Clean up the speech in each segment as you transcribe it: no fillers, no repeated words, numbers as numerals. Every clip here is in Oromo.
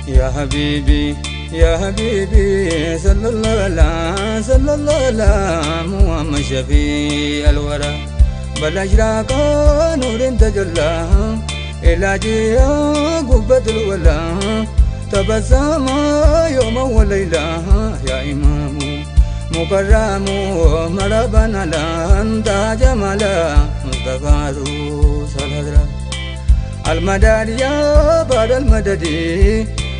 يا حبيبي يا حبيبي صلى الله على محمد شفيع الورى بل أشراق نور تجلى إلى جيا قبة الولا تبسم يوم وليلة يا إمام مكرم مرحبا على أنت جمال مصطفى رسول المدد يا بعد المدد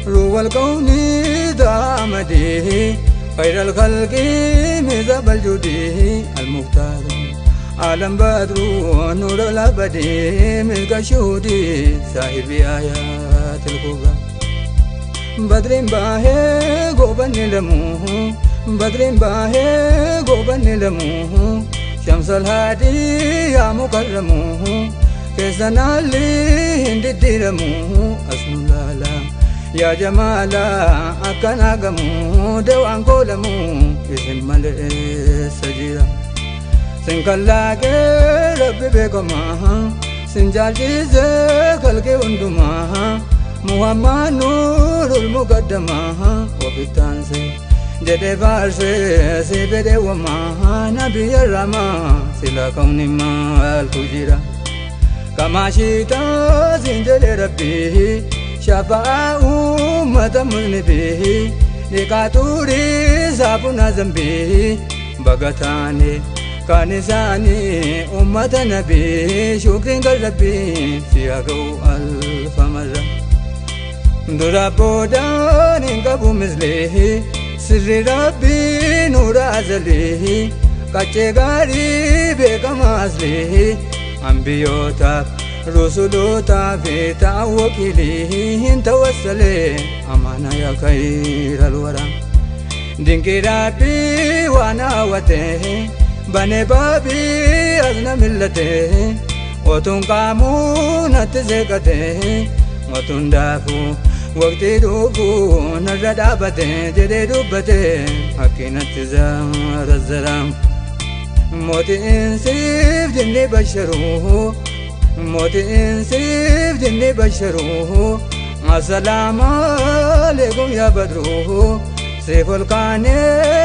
روى الكون دامدي خير الخلق مذهب الجودي المختار عالم بدر نور الأبدي ملك شهودي صاحب آيات الكبرى بدر باهي غوبن لمو بدر باهي غوبن لمو شمس الهادي يا مكرم كيسنا لي هندي ديرمو أسم لالا يا جمالا أكنا غمو دوان كولمو اسم ملئ سجيرا سنكلا ربي بكما سنجال جيزة خلقي وندما محمد نور المقدمة وبالتانسي جدي فارسي سيبدي وما نبي الرما سلا كوني ما الكجيرا كما شئتا زنجل ربي شفاء أمة مذنبه لكاتوري سابنا زنبي بغتاني كانساني أمة نبي شكرين قلبي سياقو ألف مرة درابودان انقبو مثله سر ربي نور أزله كچه غاري بكما أزله أنبيوتا رسولوتا فيتا وكيلين توسلي أمانا يا خير الورى دينكي ربي وانا وته بني بابي أزنا ملته وتون قامو نتزكته وتون دافو وقتي دوبو نردابته جدي دوبته حكي نتزار الزرام موتي انسيف جني بشروه موتي انسيف جني بشروه السلام عليكم يا بدروه سيف القاني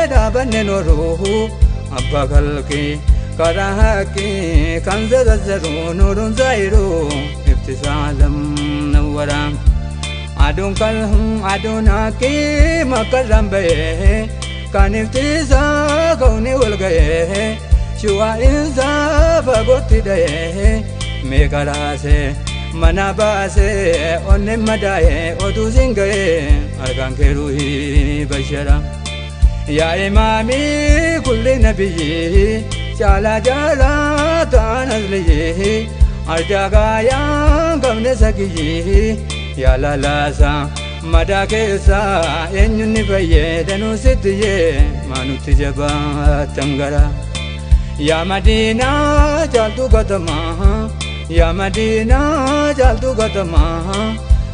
دابن نوروه أبا خلقي كراهكي كنز الزرو نور زايرو ابتسالم نورام أدون كلهم أدوناكي مكرم بيه كان افتزا كوني والغيه شوى إنسا فقوتي ديه ميكراسي مناباسي أنم مدايه أدو زنغيه أرغان كروهي بشرا يا إمامي كل نبي شالا جالا تانزليه أرجاقا يا قمن سكيه يا لالاسا مدى كيسا إنو نبيه دنو ستيه ما نتجبا تنغرا يا مدينة جالتو قدما يا مدينة جالتو قدما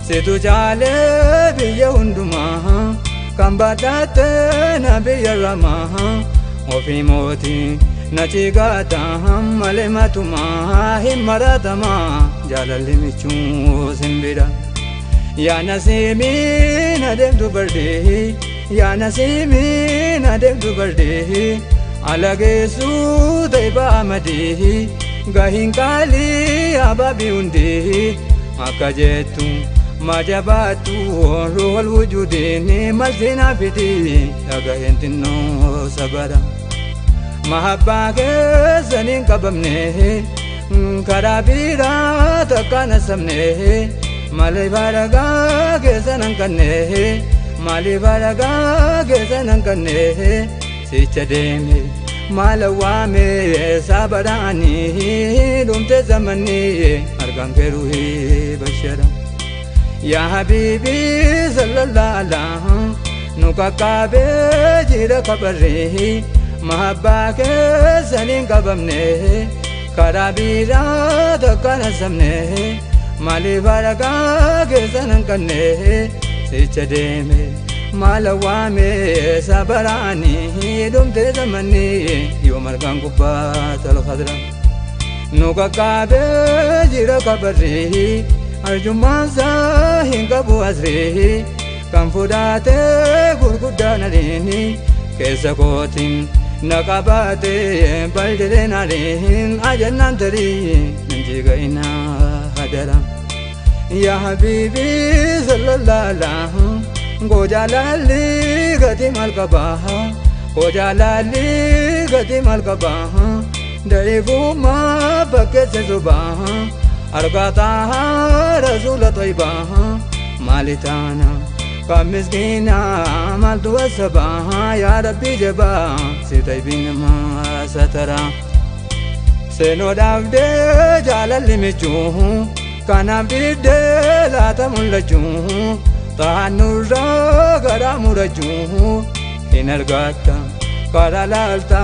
ستو جالي بيه هندما كمبادات نبي الرما وفي موتي نتيغاتا ملمتما همراتما جالالي ميچو سنبرا يا نسيمي ندم دبردي يا نسيمي ندم دبردي alage su daiba amadi gahin kali ababi undi akajetu majabatu ruhul wujudini malzina fiti agahentino sabara mahabba ke zanin kabamne karabira takana samne malai baraga ke zanan kanne mali baraga ke zanan kanne sichademe malawame sabarani dumte zamani argam keruhi bashara ya habibi sallallahu alaihi nukakabe jira kabare mahabba ke sanin kabamne karabira dakana samne mali baraga ke sanan kanne sichademe malawame sabarani dumte zamani yom argan kubbat al khadra nukakabe jira kabare arjummaansa hin qabu asrii kan fudhate gurguddaan aliini keessa kootiin na qabate baldireen aliin ajannaan tarii nanjiiga'ina hadara yaa habiibi sallallahu goojaalalli gati maal qabaa goojaalalli gati maal qabaa da'eefummaa bakkeesse subaa argataa rasuula tayyibaa maali taana kan miskiinaa maaltu asabaa yaa rabbii jabaa si tayyibiin namaa sataraa seenoodhaaf dee jaalalli michuu kanaaf diddee laata mul'achuu taa'annurraa garaa murachuu hin argatta karaa laalta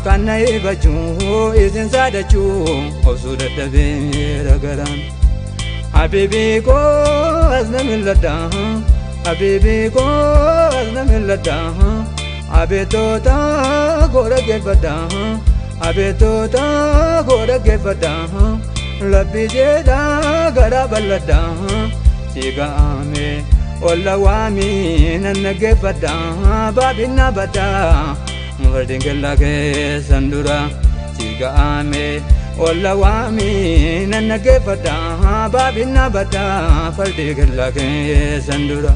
kan na ibachuu isin saadachuu obsuu dadhabeera garaan habiibii koo as na milladha habiibii koo as na milladha abeettoota koo dhaggeeffadha abeettoota koo dhaggeeffadha rabbii jedha garaa bal'adha si ga'ame olla waamii nan dhaggeeffadha baabinna badha mufardin kella keessan dura si ga'ame olla waamii nan dhaggeeffadha baabinna badha fardi kella keessan dura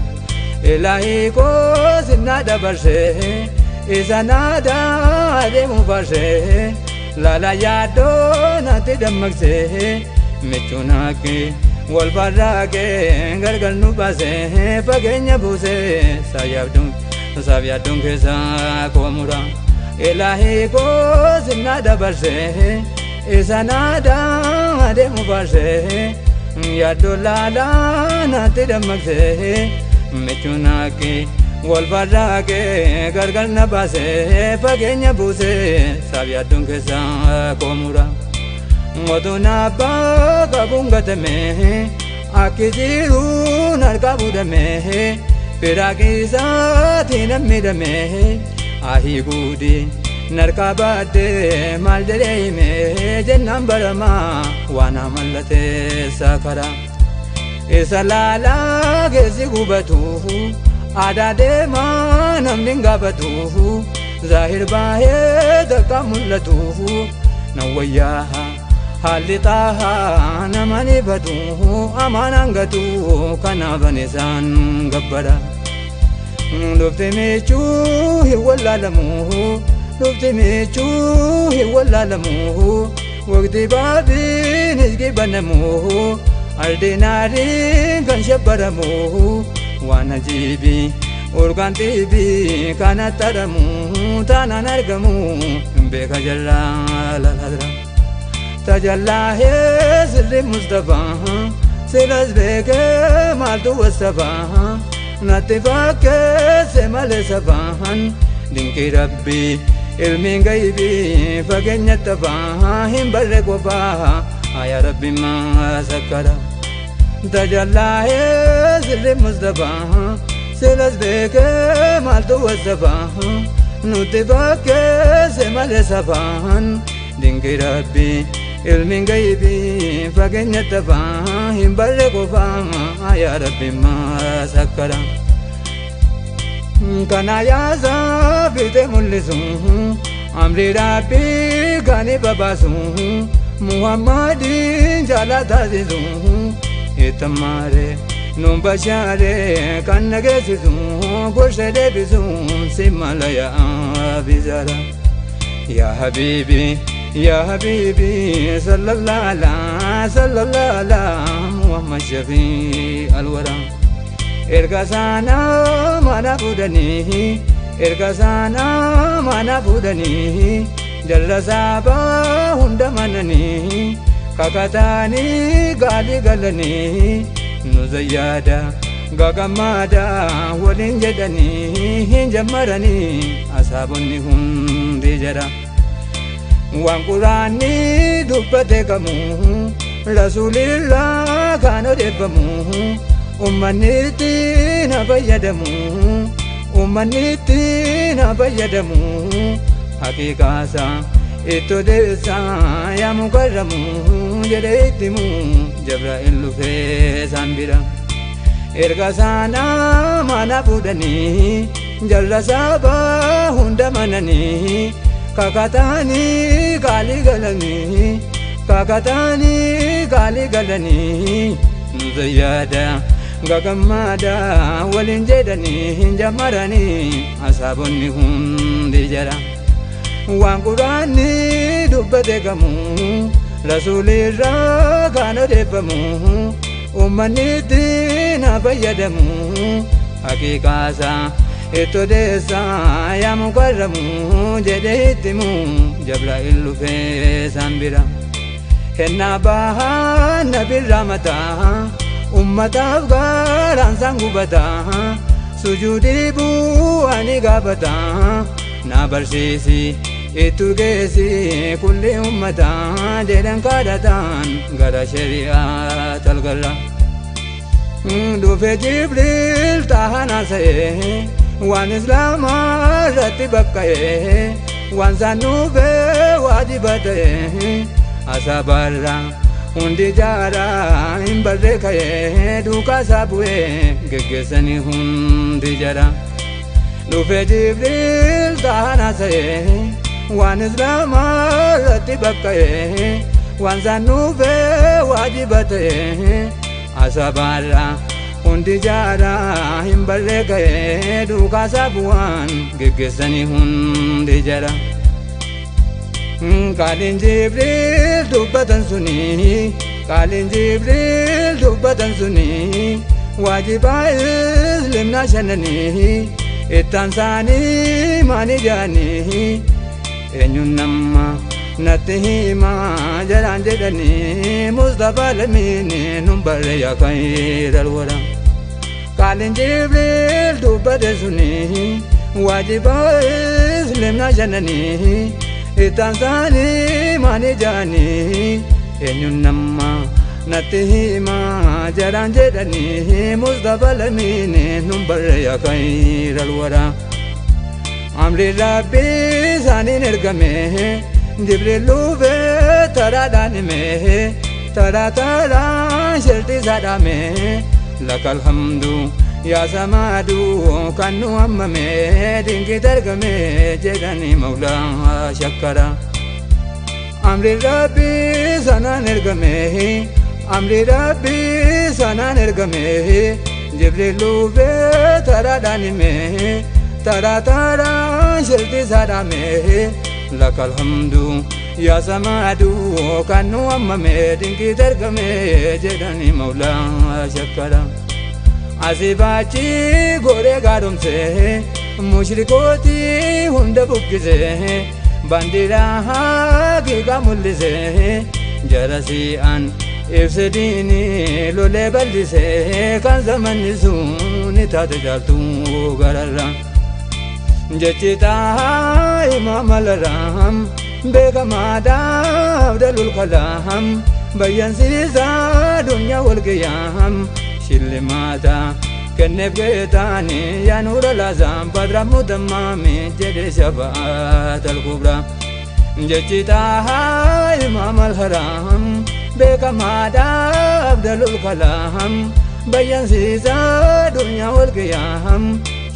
ilaahii koo sinna dabarsee isa naada adeemu farsee lala yaaddoo natti dammaqsee michuun haqqee wal barraaqee gargar nu baasee fageenya buusee saaf yaadduun keessa koo mura ilaahii koo sinna dabarsee isa naada adeemu farsee yaaddoo laalaa natti dammaqsee michuun haqqee wal barraaqee gargar na baasee fageenya buusee saaf yaadduun keessa koo mura motuun abbaa qabuun gatamee akki jiruun harkaa fuudhamee firaaqiisaatiin miidhamee ahii guudii narkaa baaddee maal jedhee himee jennaan baramaa waan amallatee saakaraa isa laalaa keessi gubatu aadaa deemaa namni hin gaafatu zaahir baahee takka mul'atu nan wayyaa haalli xaahaa naman ibatu amanaan gatu kanaafan isaan gabbara dhufti michuu hin wallaalamu dhufti michuu hin wallaalamu waqtii baabiin isgi bannamu ardinaariin kan shabbaramu waan ajiibii urgaan xiibii kanatti dhadhamu taanaan argamu hin beeka jallaa laladra tajallahee sirri mustafaa silas beekee maaltu wasafaa natti fakkeesse malee safaan dinqii rabbii ilmiin gaybii fageenya tafaa hin barre qofaa yaa rabbi maa sakkara tajallahee sirri mustafaa silas beekee maaltu wasafaa nutti fakkeesse malee safaan dinqii rabbii ilmiin gaybii fageenya tafaa hin barre qofaa yaa rabbi maa sakkara kana yaasaa fiite mul'isu amri rabbii kan babaasu muhammadiin jaalataasisu ittamaare nun bashaare kan nageessisu gorsee deebisu si mala yaa bizara yaa habiibii يا حبيبي صلى الله على محمد شفيع الورى إرقصانا ما نفودني إرقصانا ما نفودني جل سابا هندمنني كاكتاني قالي قلني نزيادا غاقمادا ولين جدني هنجمرني أصابني هندي جرا waan quraanni dubbate qabu rasuulillah kan odeeffamu ummanni itti na fayyadamu ummanni itti na fayyadamu haqiiqaasa itti odeessa yaa mukarramu jedhee ittimu Jibriil dhufee isaan bira. Erga sana mana fuudhanii jarra sabaa hunda mananii kakatanii gaalii galanii kakatanii gaalii galanii nuti yaada gagammada waliin jedhanii jammaranii asaabonni hundi jara waan quraanni dubbate gamu rasuulirraa kan odeeffamu ummanni ittiin haa fayyadamu haqiiqaasa itti odeessaa yaa mukarramu jedhee ittimu Jibriil dhufee isaan bira. Kennaa bahaa nabirraa mataa ummataaf gaaraan isaan gubataa sujuudii bu'anii gaafataa na barsiisi itti geessi kulli ummataa jedhan kadhataan gara shari'aa talgarra. Dhufe Jibriil taa'an haasa'ee waan islaamaa irratti bakka'ee waan isaan dhufee waajiba ta'ee asaabarra hundi jaaraa hin barree ka'ee duukaa isaa bu'ee geggeessanii hundi jara. Dhufe Jibriil taa'an haasa'ee waan islaamaa irratti bakka'ee waan isaan dhufee waajiba ta'ee asaabarra hundi jaaraa hin barree ka'ee duukaa isaa bu'aan geggeessanii hundi jara. Qaaliin Jibriil dubbatan suni qaaliin Jibriil dubbatan suni waajibaa Islaamnaa shananii ittaan isaanii maani jaanii eenyuun nama natti himaa jaraan jedhanii Mustafaa Lamiini nun barree yaa khayral wara. Qaaliin Jibriil dubbate suni waajibaa Islaamnaa shananii ittaan isaanii maani jaanii eenyuun nama natti himaa jaraan jedhanii Mustafaa Lamiini nun barree yaa khayral wara. Amri Rabbii isaaniin ergame Jibriil dhufee taraadhaan hime taraa taraan shirtii isaa dhaame lakal hamdu yaa samaadu kan nu hammame dinqiit argame jedhanii mawlaa shakkara. Amri Rabbii sanaan ergame amri Rabbii sanaan ergame Jibriil dhufee taraadhaan hime taraa taraan shirtii isaa dhaame lakal hamdu yaa samaadu kan nu hammame dinqiit argame jedhanii mawlaa shakkara. Asii baachi gooree gaadhomsee mushrikootii hunda buqqisee bandiraa haqiiqaa mul'isee jara si'aan ibsa diinii lolee bal'isee kan zamanni sun taate jaaltuu gararra. Jechi taa'aa imaama laraam beekamaadhaa abdalul kalaam bayyansiisaa dunyaa walqiyaam shillimaata kenneef geetaanii yaa nuura laazaam badra mutammaami jedhe shafaat al-kubra. Jechi taa'aa imaama laraam beekamaadhaa abdalul kalaam bayyansiisaa dunyaa walqiyaam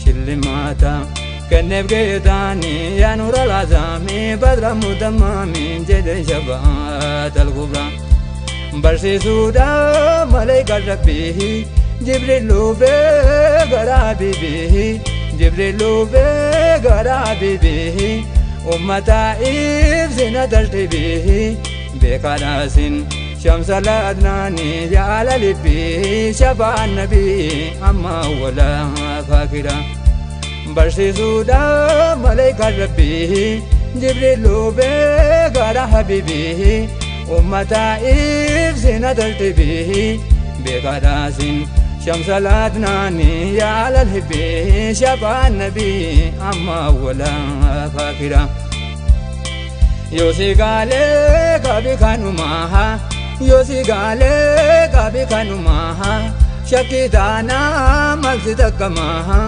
shillimaata kenneef geetaanii yaa nuura laazaami badra mutammaami jedhe shafaat al-kubra. Barsiisuudhaaf maleekaa Rabbii Jibriil dhufee gara Habiibii Jibriil dhufee gara Habiibii ummata ibsina tartiibii beekaadhaasin shamsa laadnaanii yaala libbii shafaan nabii amma walaa faakira. Barsiisuudhaaf maleekaa Rabbii Jibriil dhufee gara Habiibii ummata ibsina tartiibii beekaadhaasin shamsa laadnaanii yaala libbii shafaan nabii amma walaa faakira. Yosi gaalee kabi kanumaa yosi gaalee kabi kanumaa shakkii taanaa malsi takkamaa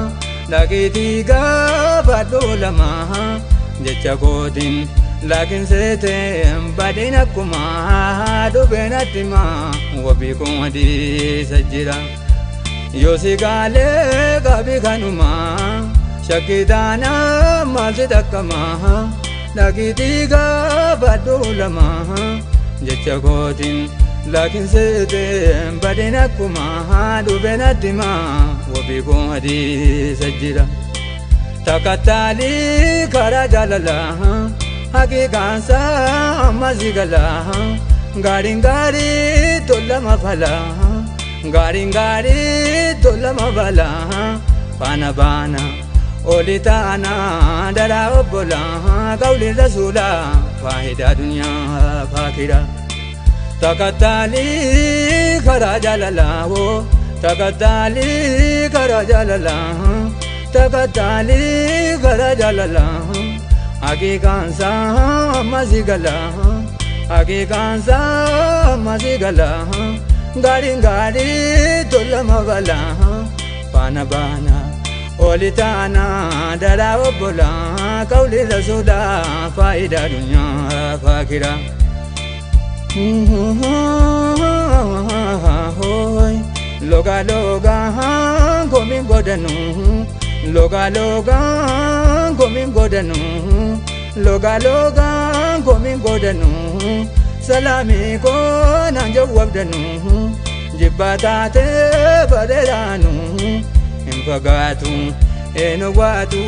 dhaqiitii gaafadhu lamaa jecha kootiin لكن سيتم بعدينكما دوبيناتما وبيكم هدي سجرا يوسي قالي قابي كانوما شكيدانا مالتدكما لكيتيغا بدولما جتشاكوتين لكن سيتم بعدينكما دوبيناتما وبيكم هدي سجرا تكتالي كرا جلالا حقيقة سا مزيغلا غارين غاري تولا مفلا غارين غاري تولا مفلا بانا بانا أوليتانا دارا أبولا قولي رسولا فاهدا دنيا فاكرا تكتالي كرا جلالا تكتالي كرا جلالا تكتالي كرا جلالا حقيقة سا مزيغلا حقيقة سا مزيغلا غارين غاري تولا مفلا بانا بانا أوليتانا دارا أبولا قولي رسولا فايدة دنيا فاكرا لوغا لوغا كومين غودنو لوغا لوغا كومين غودنو لوغا لوغا كومين غودنو سلامي كون انجو وبدنو جباتاتي بدرانو انفقاتو انواتو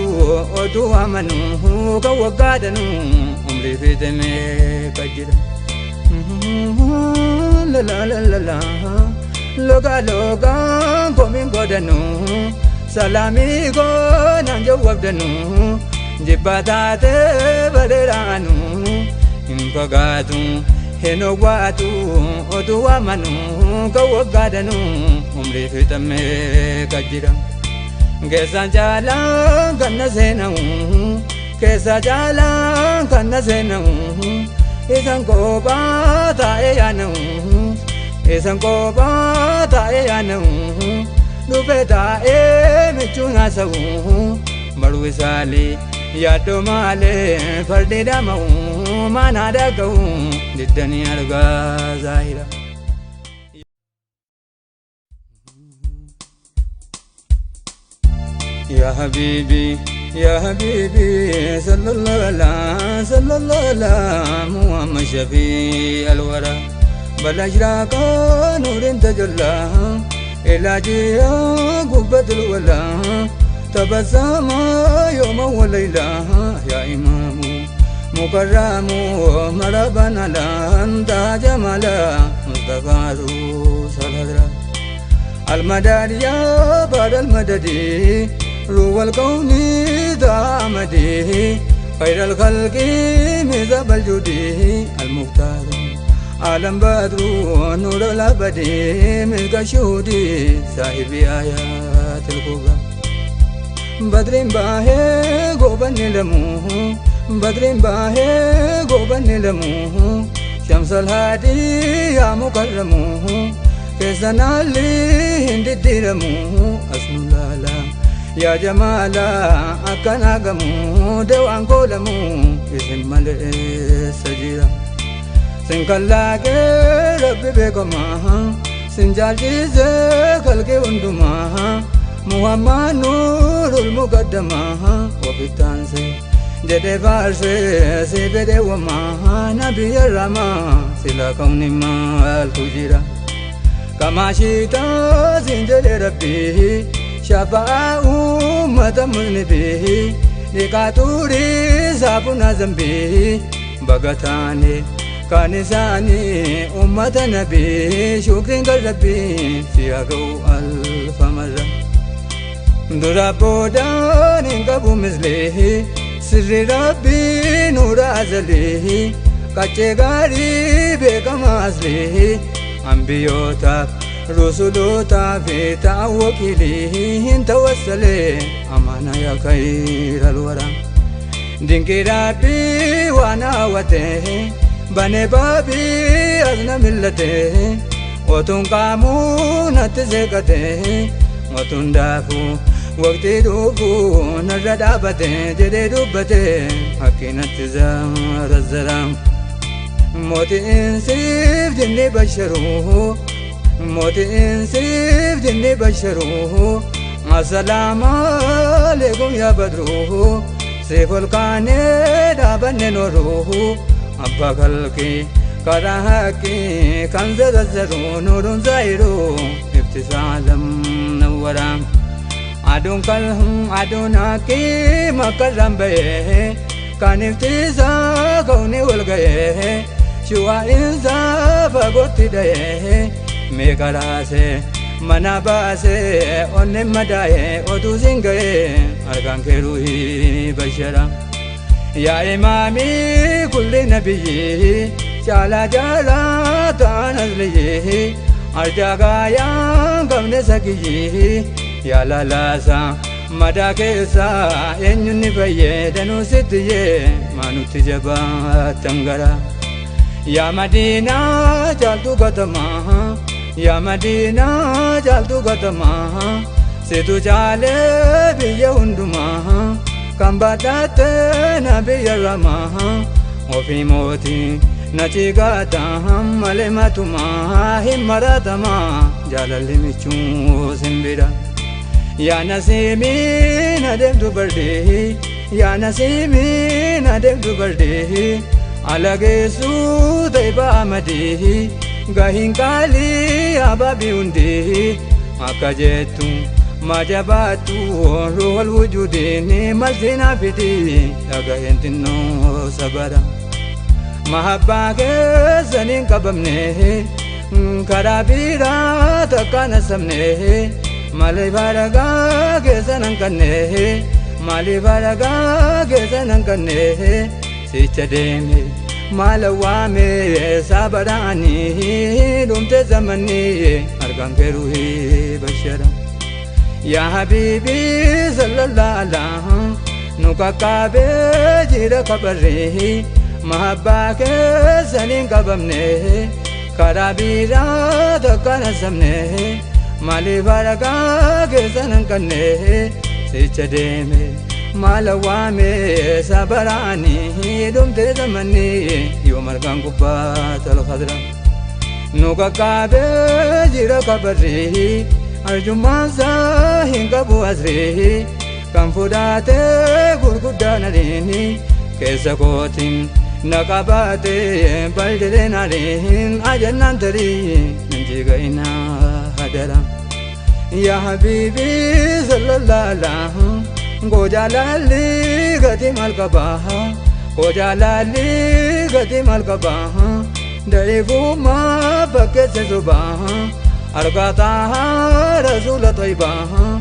اوتو امنو كوغادنو عمري في دمي كجرا لا لا لا لا لوغا لوغا كومين غودنو سلامي كون انجو وبدنو جباتاتي بدرانو انفقاتو انواتو اوتو امنو كوغادنو عمري في دمي كجرا كيسا جالا كنا سينو كيسا جالا كنا سينو إسان كوبا تايانو إسان كوبا تايانو لبدا ميچونا سو مروي سالي يادو مالي فردي دامو مانا داكو للدنيا لغا زاهرة يا حبيبي يا حبيبي صلى الله على محمد شفيع الورى بل أشراق نور تجلى إلى جيا قبة الولا تبسم يوم وليلة يا إمام مكرم مرحبا على أنت جمال مصطفى رسول الله المدد يا بعد المدد روى الكون دامدي خير الخلق مذهب الجودي المختار عالم بدر نور الأبد ملك شهودي صاحب آيات الكبرى بدر باهي غوبن لمو بدر باهي غوبن لمو شمس الهادي يا مكرم كيسنا لي هندي ديرمو أسم الله يا جمالا أكنا قمو دوان قولمو اسم ملئ سجيرا سنكلاك ربي بكما سنجال جيزة خلق وندما محمد نور المقدمة وبتانسي جدي فارسي سيبدي وما نبي الرما سلا كون ما الفجيرا كما شيتا سنجل ربي شفاء أمة مذنبه لكاتوري سابنا ذنبه بغتاني كانساني أمة نبي شكر قلبي سياقو ألف مرة درابودان انقبو مثله سر ربي نور أزله كچه غاري بكم أزله أنبيوتاف رسولوتاف تاوكيله انت وصله أمانا يا خير الورى دينكي ربي وانا وته بني بابي أزنا ملته وتون قامو نتزكته وتون دافو waqtii dhufuun irra dhaabate jedhee dubbate hakkinatti zarazzara mootiin siif dinni basharuu mootiin siif dinni basharuu assalaamu alaykum yaa badruu siif ol kaanee dhaabanne nooruu abbaa kalqii karaa haqqii kan zazzaru nuurun zaayiru ibtisaalam nawwara aduun kalhum aduun haqqii makarraan bahee kan ibtisaa ka'uuni wal gahee shuwaa isaa fagootti dhahee meeqa raasee mana baasee onneen madaa'ee oduu siin gahee argaan kee ruuhii bashara yaa imaamii kulli nabiyyi caalaa jaalataan asliyyii arjaa gaayaan qabne sakiyyi yaa lalaasa madaa keessaa eenyunni fayyadamu sittiyyee maanutti jabaatan gara yaa madiinaa jaaltu gatamaa yaa madiinaa jaaltu gatamaa situ jaalee biyya hundumaa kan badhaate na biyya ramaa ofii mootii na cigaata malee matumaa hin maratamaa jaalalli michuu simbira yaa nasiimii na deemtu bardee yaa nasiimii na deemtu bardee alageessuu ta'iba amadee gahiin qaalii abaabii hundee akka jettu majabaatu ruhul wujuudini malsinaa fiti dhagaheen xinnoo sabara mahabbaa keessaniin qabamne karaa biraa takkaan asabne maaliif haragaa keessan hanqanne maaliif haragaa keessan hanqanne sicha deeme maala waame sabaraanii dhumte zamanii argaan kee ruuhii bashara yaa habiibii sallallahu alaihi nu qaqqabee jira kabarree mahabbaa keessaniin qabamne karaa biraa takkaan asabne maaliif haragaa keessan hanqanne sicha deeme maala waame sabaraanii dhumte zamanii yoo margaan gubbaa khadra nu qaqqabee jira kabarree arjummaan isaa hin qabu asree kan fudhatee gurguddaan ariini keessa kootiin na qabatee baldireen ariin ajannaan tarii nan jigayna hadara yaa habiibii sallallahu alaihi gojaalalli gati maal qabaa gojaalalli gati maal qabaa dareefummaa fakkeesse sobaa argataa rasuula tayyibaa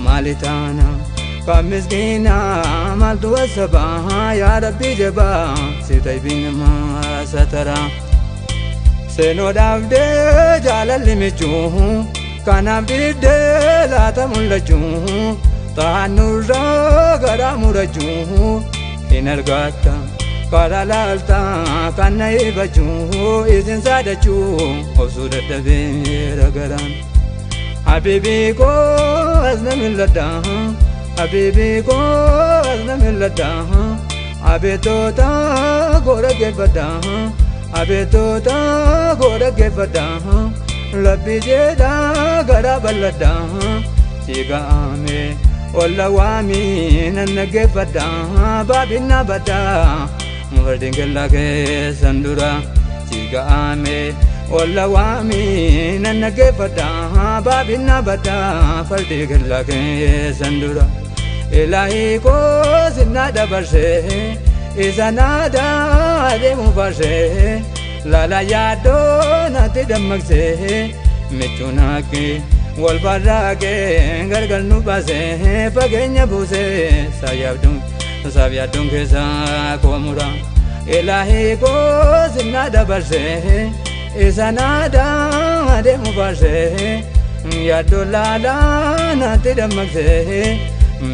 maali taana kan miskiinaa maaltu wasabaa yaa rabbii jabaa si tayyibiin namaa satara seenoodhaaf dee jaalalli michuu kanaaf diddee laata mul'achuu taanurraa garaa murachuu hin argatta karaa laalta kan na eebbachuu isin saadachuu obsuu dadhabee ragaraan habiibii koo as na milladha habiibii koo as na milladha abeettoota koo dhaggeeffadha abeettoota koo dhaggeeffadha rabbi jedha garaa bal'adha siga'ame olla waamii nan dhaggeeffadha baabinna badha mufardin kella keessan dura siga'ame olla waamii nan dhaggeeffadha baabinna badha fardi kella keessan dura ilaahii koo sinna dabarsee isa naada adeemu barsee lala yaadoo natti dammaqsee michuun haqqee wal barraaqee gargar nu baasee fageenya buusee saaf yaadduun keessaa koo mura ilaahii koo sinna dabarsee isa naada adeemu barsee yaaddoo laalaa natti dammaqsee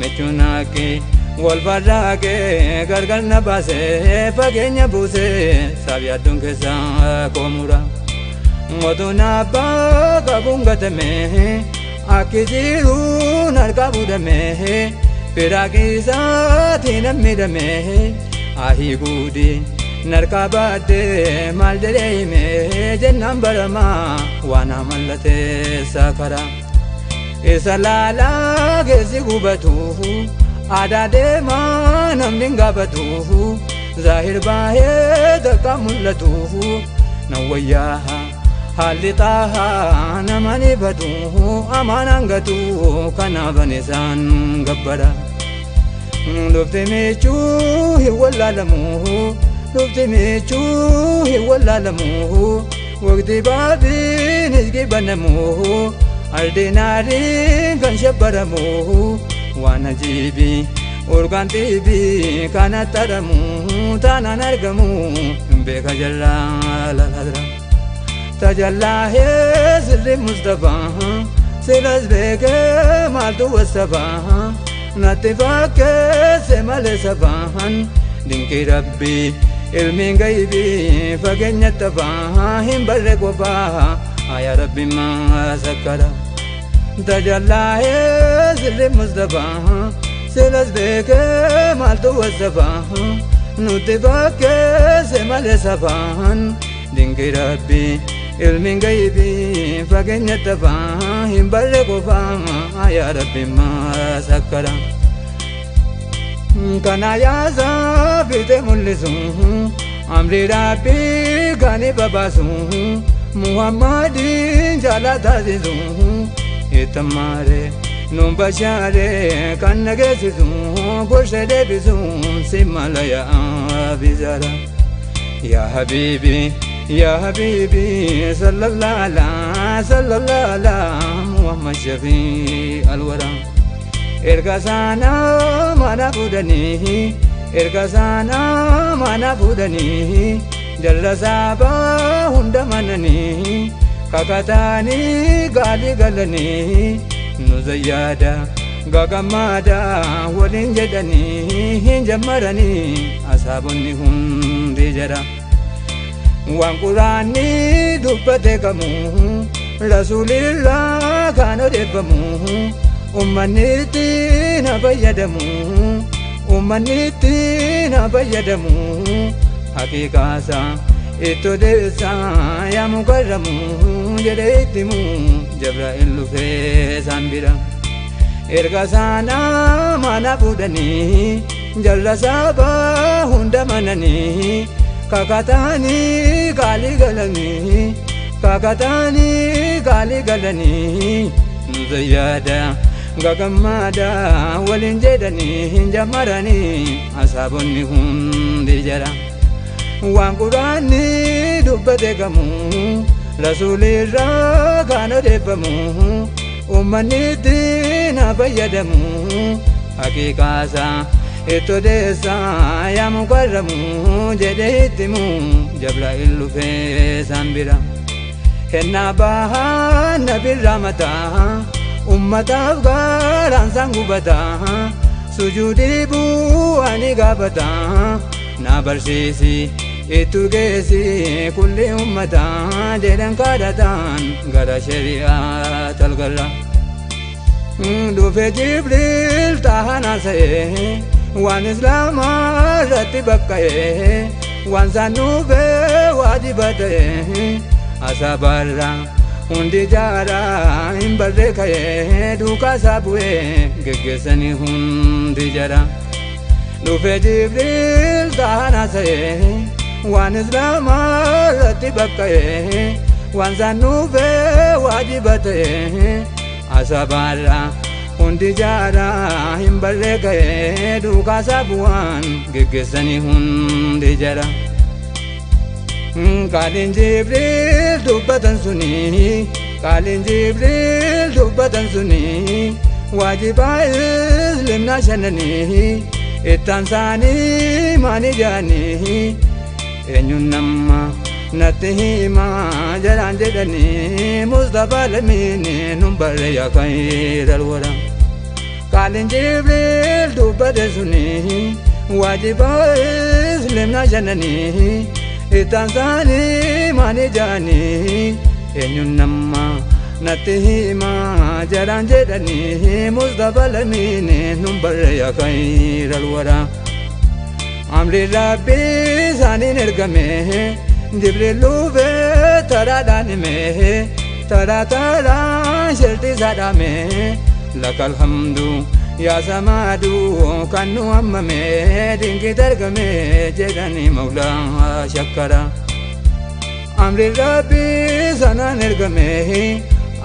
michuun haqqee wal barraaqee gargar na baasee fageenya buusee saaf yaadduun keessaa koo mura mootuun abbaa qabuun gatame Akijiru narka budame Pirakisa tina midame Ahi gudi narka bade Maldere me jennam barama Wana mallate sakara Isa lala gezi gubatu Ada dema namninga batu Zahir bahe daka mullatu Nawayaha Halitaha namani batu Amanangatu kanabanisan gabbara Lufti mechu hiwallalamu Lufti mechu hiwallalamu Waqti babin izgibanamu Aldinari kan shabbaramu Wana jibi urgan tibi kana taramu Tanan argamu beka jalla lalhadra Tajalla he sirri Mustafa Silas beke maltu wasafa Natifake semale safahan Dinki Rabbi ilmin gaibi Fagenya tafaha himbarre qofaha Aya Rabbi ma sakara Tajalla he sirri Mustafa Silas beke maltu wasafa Natifake semale safahan Dinki Rabbi ilmin gaibi Fagenya tafaha himbarre qofaha Aya Rabbi ma sakara Kana yaza fite mullisu Amri Rabbi gani babasu Muhammadin jala tazisu Itamare numbashare kanna gesisu Goshe debisu Simalaya bizara Ya Habibi Sallallahu ala Muhammad Shafi al-Wara Ergasana mana budani Jalla saba hunda manani Kakatani gali galani Nuzayyada gagamada walin jedani Hinjamarani asabunni hundi jara Wan Qur'ani dubbate kamu Rasulillah kana debamu Ummaniti na fayyadamu Hakikasa ito desa ya mukarramu Jede itimu Jabra'il lufe sambira Ergasana mana budani Jalla saba hunda manani Kakatani gali galani Nuzayyada gagamada walin jedani hinjamarani asabonni hundi jara Wan Qur'ani dubbate kamu Rasulirra kana debamu Ummaniti na fayyadamu Hakikasa ito desa ya mukarramu Jede itimu Jabra'il lufe sambira Henna baha nabi ramata Ummataf garan sangubata Sujudi bu'ani gabata Na barsisi itu gesi kulli ummata Jedhan kadatan gara syariat al-gara Dufe Jibril tahana saye Wan Islama rati bakkaye Wan sanufe wajibataye Asabarra hundi jara himbarre kaye Duka sabue geggesani hundi jara Dufe Jibril tahana saye Wan Islama rati bakkaye Wan sanufe wajibataye Asabarra hundi jara himbarre kaye Duka sabuan geggesani hundi jara Kalin Jibril dubbatan suni Wajiba islimna shanani Ittan sani mani jani Enyun namma natti hima jalan jedhani Mustafa lamini numbarre ya khairal wara Kalin Jibril dubbatan suni Wajiba islimna shanani Ittan sani mani jani Enyun namma natti hima jaran jedhani Mustafa lamini numbarre ya khairal wara amri rabbi sanin ergame Jibrilu be taradan me tara tara shirti sadame lakal hamdu ya samadu kanu ammame dingi targame jedhani maula shakkara amri rabbi sanan ergame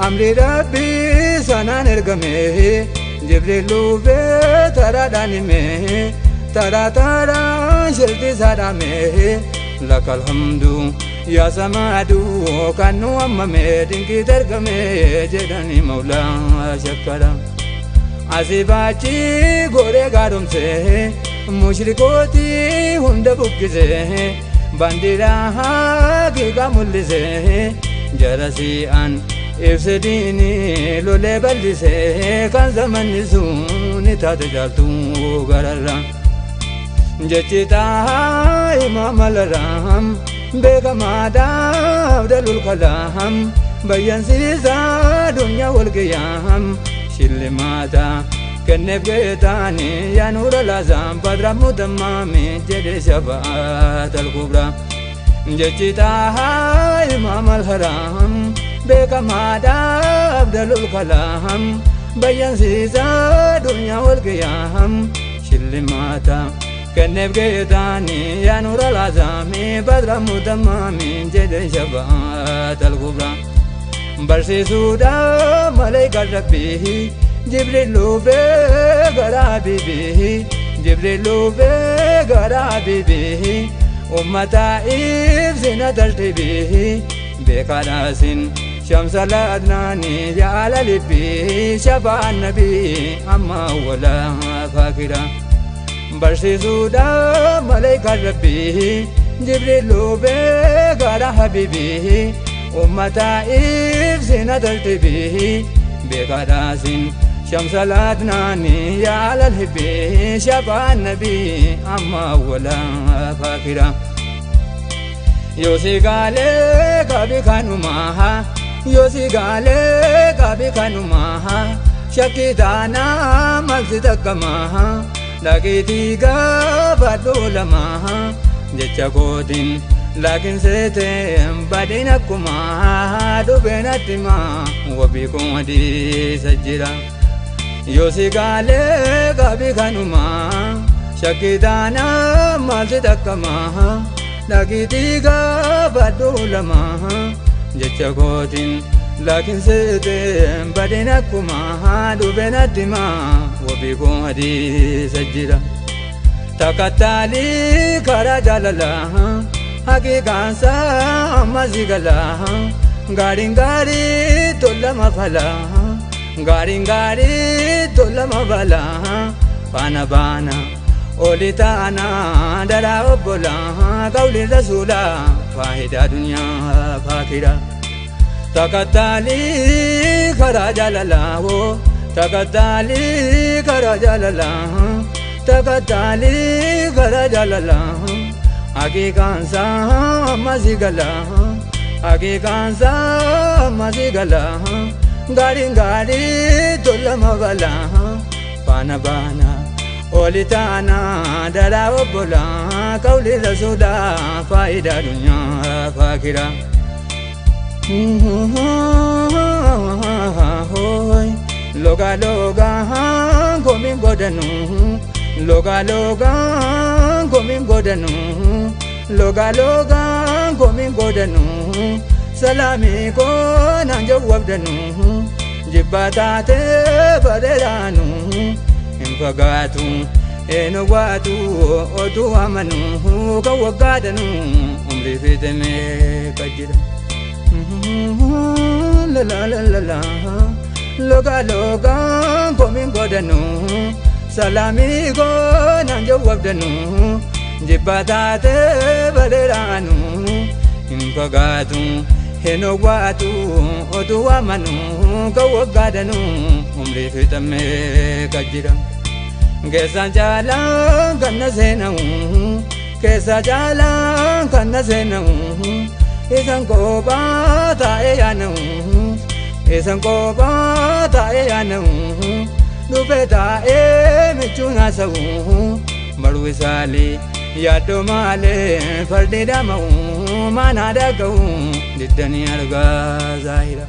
amri rabbi sanan ergame Jibrilu be taradan me tara tara shirti sadame lakal hamdu ya samadu kanu ammame dingi targame jedhani maula shakkara asibachi gore garumse mushrikoti hunda bukkise bandira giga mullise jarasi an ifsedini lole ballise kan zamani suni tatajaltu gararra jechita imam al-ram bekamada abdalul kalam bayan sisa dunya wal qiyam shilmata kennef getani ya nur al-azam badra mudammami jede shafaat al-kubra jechita imam al-haram bekamada abdalul kalam bayan sisa dunya wal qiyam shilmata kennef getani ya nur al-azam badra mudammami jede shafaat al-kubra barsisuda malaika rabbi Jibrilu be gara bibi Jibrilu be gara bibi ummata ifzina tartibi bekarasin shamsal adnani ya ala libi shafa nabi amma wala fakira barsisuda malaika rabbi Jibrilu be gara habibi ummata ifzina tartibi bekarasin shamsal adnani ya ala libi shafa nabi amma wala fakira yosigale kabi kanumaha yosigale kabi kanumaha shakidana malsitakamaha lagitiga badulamaha jechakotin lakin sete badina kuma dubenatima wabikum adi sajira yosigale gabi kanuma shakidana malsitakama lagitiga badulama jechakotin lakin sete badina kuma dubenatima wabikum adi sajira takatali kara jalala hakikansa mazigala garing gari tolama phala garing gari tolama bala pana bana olitana dara obola gauli rasula fahida dunya fakira takatali kara jalala wo takatali kara jalala takatali kara jalala hakikansa mazigala hakikansa mazigala garing gari tolama bala pana bana olitana dara obola kauli rasula faida dunya fakira hoy loga loga komin godanu loga loga komin godanu loga loga komin godanu salami ko nanjo wabdanu jibbatate baderanu infagatu enowatu otu amanu kawagadanu umri fiteme kajira la la la la la loga loga komin godanu salami ko nanjo wabdanu jibbatate baderanu infagatu enowatu otu amanu kawagadanu umri fiteme kajira kesa jalan kanna sena kesa jalan kanna sena isan ko bata eyana esan qoba ta'e yaanamu dhufe ta'e michuun haasa'u marwe saalee yaaddo malee fardi dhama'u mana dhaga'u diddanii argaa zaahira.